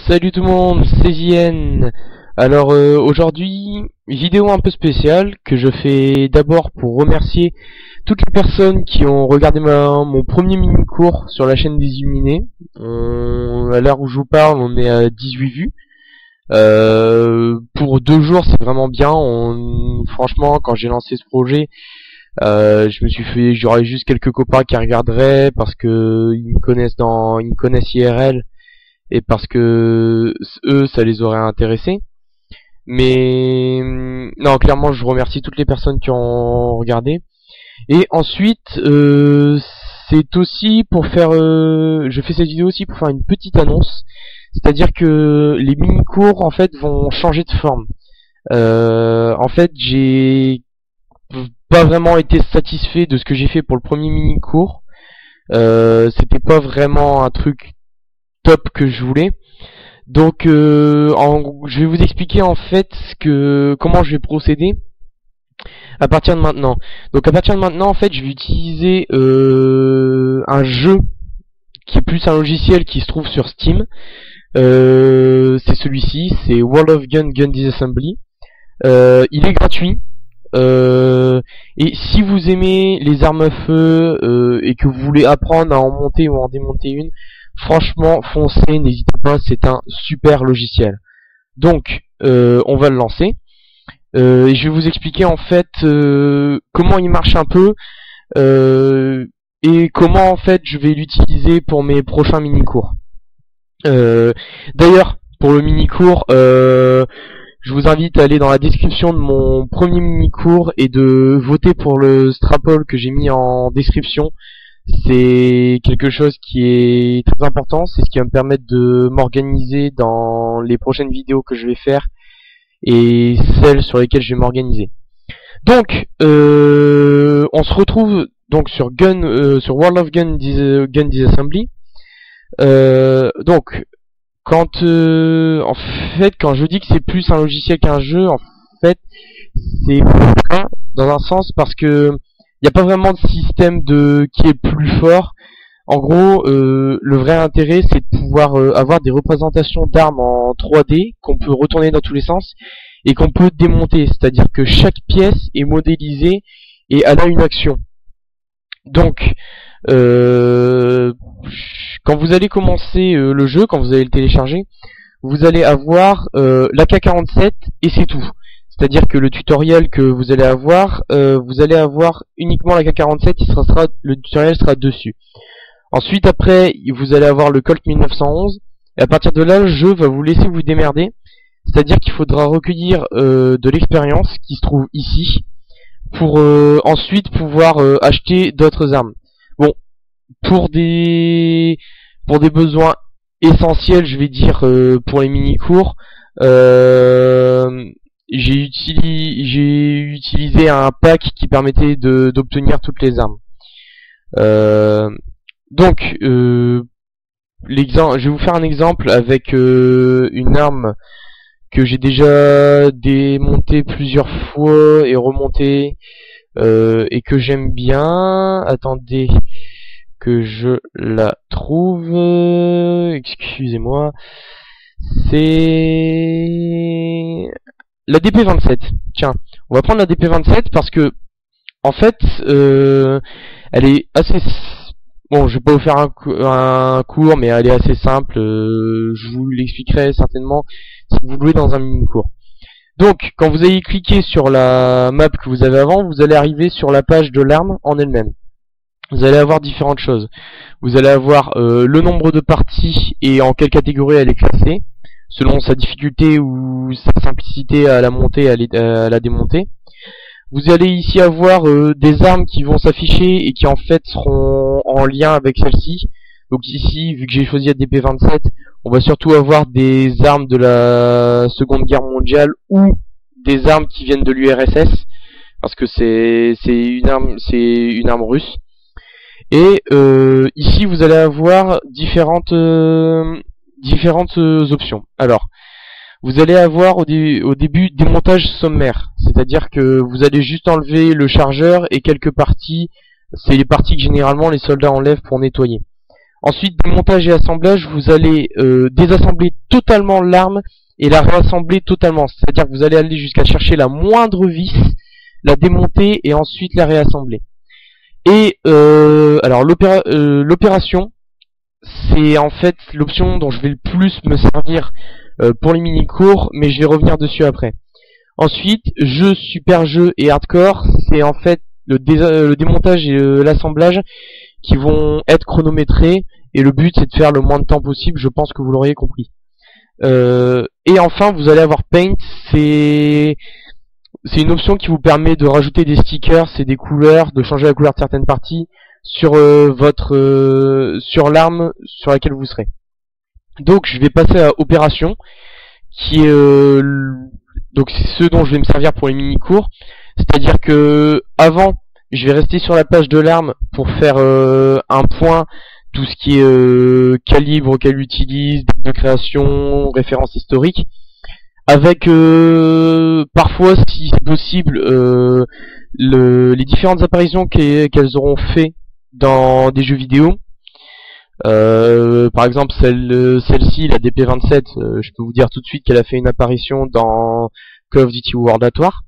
Salut tout le monde, c'est JN. Alors aujourd'hui, vidéo un peu spéciale que je fais d'abord pour remercier toutes les personnes qui ont regardé mon premier mini-cours sur la chaîne des Illuminés. À l'heure où je vous parle, on est à 18 vues. Pour 2 jours, c'est vraiment bien. Franchement, quand j'ai lancé ce projet, je me suis fait, j'aurais juste quelques copains qui regarderaient parce que ils me connaissent IRL. Et parce que eux, ça les aurait intéressés. Mais non, clairement, je remercie toutes les personnes qui ont regardé. Et ensuite, c'est aussi pour faire, je fais cette vidéo aussi pour faire une petite annonce. C'est-à-dire que les mini-cours, en fait, vont changer de forme. En fait, j'ai pas vraiment été satisfait de ce que j'ai fait pour le premier mini-cours. C'était pas vraiment un truc top que je voulais. Donc je vais vous expliquer en fait comment je vais procéder à partir de maintenant. Donc à partir de maintenant en fait je vais utiliser un jeu qui est plus un logiciel qui se trouve sur Steam. C'est celui-ci, c'est World of Gun Disassembly. Il est gratuit. Et si vous aimez les armes à feu et que vous voulez apprendre à en monter ou en démonter une, franchement, foncez, n'hésitez pas, c'est un super logiciel. Donc, on va le lancer. Et je vais vous expliquer en fait comment il marche un peu et comment en fait je vais l'utiliser pour mes prochains mini-cours. D'ailleurs, pour le mini-cours, je vous invite à aller dans la description de mon premier mini-cours et de voter pour le Strapol que j'ai mis en description. C'est quelque chose qui est très important, c'est ce qui va me permettre de m'organiser dans les prochaines vidéos que je vais faire et celles sur lesquelles je vais m'organiser. Donc, on se retrouve donc sur World of Gun Disassembly. Donc, quand je dis que c'est plus un logiciel qu'un jeu, en fait, c'est dans un sens parce que il n'y a pas vraiment de système qui est plus fort. En gros, le vrai intérêt, c'est de pouvoir avoir des représentations d'armes en 3D qu'on peut retourner dans tous les sens et qu'on peut démonter. C'est-à-dire que chaque pièce est modélisée et elle a une action. Donc, quand vous allez commencer le jeu, quand vous allez le télécharger, vous allez avoir l'AK-47 et c'est tout. C'est-à-dire que le tutoriel que vous allez avoir uniquement l'AK-47, le tutoriel sera dessus. Ensuite, après, vous allez avoir le Colt 1911, et à partir de là, le jeu va vous laisser vous démerder. C'est-à-dire qu'il faudra recueillir de l'expérience qui se trouve ici, pour ensuite pouvoir acheter d'autres armes. Bon, pour des besoins essentiels, je vais dire, pour les mini-cours, j'ai utilisé un pack qui permettait d'obtenir toutes les armes. Donc, je vais vous faire un exemple avec une arme que j'ai déjà démontée plusieurs fois et remontée et que j'aime bien. Attendez que je la trouve. Excusez-moi. C'est la DP27. Tiens, on va prendre la DP27 parce que en fait elle est assez bon, je vais pas vous faire un cours, mais elle est assez simple, je vous l'expliquerai certainement si vous jouez dans un mini-cours. Donc quand vous allez cliquer sur la map que vous avez avant, vous allez arriver sur la page de l'arme en elle-même. Vous allez avoir différentes choses. Vous allez avoir le nombre de parties et en quelle catégorie elle est classée, selon sa difficulté ou sa simplicité à la monter et à la démonter. Vous allez ici avoir des armes qui vont s'afficher et qui en fait seront en lien avec celle-ci. Donc ici, vu que j'ai choisi la DP27, on va surtout avoir des armes de la Seconde Guerre mondiale ou des armes qui viennent de l'URSS, parce que c'est une arme russe. Et ici, vous allez avoir différentes options. Alors, vous allez avoir au début des montages sommaires, c'est-à-dire que vous allez juste enlever le chargeur et quelques parties, c'est les parties que généralement les soldats enlèvent pour nettoyer. Ensuite, démontage et assemblage, vous allez désassembler totalement l'arme et la réassembler totalement. C'est-à-dire que vous allez aller jusqu'à chercher la moindre vis, la démonter et ensuite la réassembler. Et alors l'opération, c'est en fait l'option dont je vais le plus me servir pour les mini-cours, mais je vais revenir dessus après. Ensuite, jeu, super jeu et hardcore, c'est en fait le démontage et l'assemblage qui vont être chronométrés, et le but c'est de faire le moins de temps possible, je pense que vous l'auriez compris. Et enfin, vous allez avoir Paint, c'est une option qui vous permet de rajouter des stickers et des couleurs, de changer la couleur de certaines parties sur sur l'arme sur laquelle vous serez. Donc je vais passer à opération, qui est donc c'est ce dont je vais me servir pour les mini-cours. C'est-à-dire que avant, je vais rester sur la page de l'arme pour faire un point, tout ce qui est calibre qu'elle utilise, date de création, référence historique, avec parfois, si c'est possible, les différentes apparitions qu'elles auront fait dans des jeux vidéo. Par exemple, celle-ci, la DP27, je peux vous dire tout de suite qu'elle a fait une apparition dans Call of Duty World at War.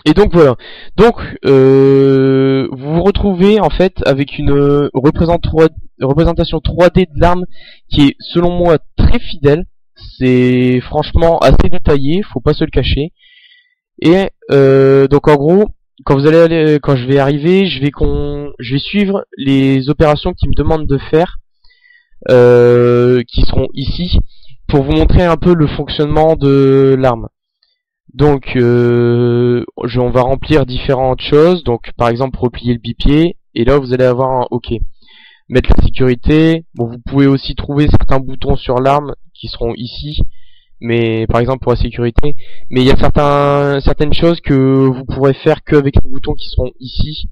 Et donc voilà. Donc vous vous retrouvez en fait avec une représentation 3D de l'arme qui est selon moi très fidèle. C'est franchement assez détaillé, faut pas se le cacher. Et donc en gros, quand je vais arriver, je vais suivre les opérations qui me demandent de faire, qui seront ici, pour vous montrer un peu le fonctionnement de l'arme. Donc on va remplir différentes choses, donc par exemple replier le bipied, et là vous allez avoir un OK. Mettre la sécurité, bon vous pouvez aussi trouver certains boutons sur l'arme qui seront ici, mais par exemple pour la sécurité, mais il y a certaines choses que vous pourrez faire qu'avec les boutons qui seront ici.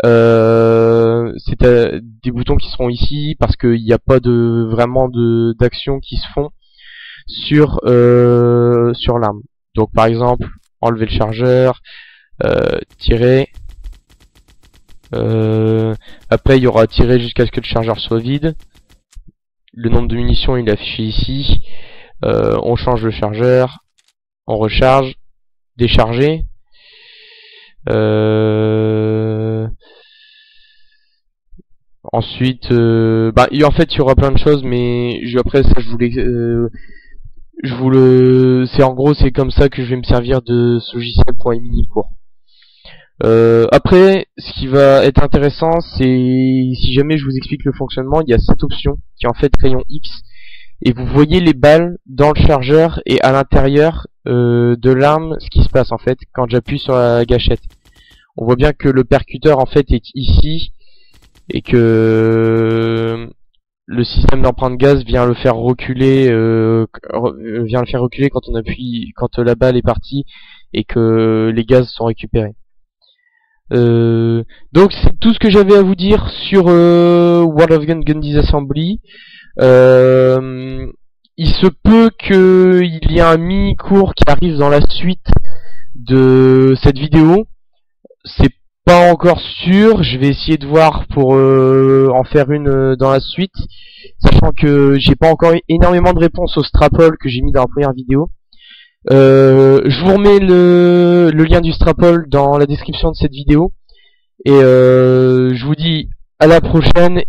C'est des boutons qui seront ici parce qu'il n'y a pas vraiment d'actions qui se font sur l'arme. Donc par exemple, enlever le chargeur, tirer. Après il y aura tirer jusqu'à ce que le chargeur soit vide. Le nombre de munitions il est affiché ici. On change le chargeur, on recharge, décharger. Ensuite, en fait il y aura plein de choses, mais après ça c'est comme ça que je vais me servir de ce logiciel pour les mini-cours. Après, ce qui va être intéressant, c'est si jamais je vous explique le fonctionnement, il y a cette option qui est en fait crayon X, et vous voyez les balles dans le chargeur et à l'intérieur de l'arme, ce qui se passe en fait quand j'appuie sur la gâchette. On voit bien que le percuteur en fait est ici, et que le système d'empreinte gaz vient le faire reculer, quand on appuie, quand la balle est partie et que les gaz sont récupérés. Donc c'est tout ce que j'avais à vous dire sur World of Gun Disassembly. Il se peut qu'il y ait un mini-cours qui arrive dans la suite de cette vidéo. C'est pas encore sûr, je vais essayer de voir pour en faire une dans la suite, sachant que j'ai pas encore énormément de réponses au Strapol que j'ai mis dans la première vidéo. Je vous remets le lien du Strapol dans la description de cette vidéo, et je vous dis à la prochaine,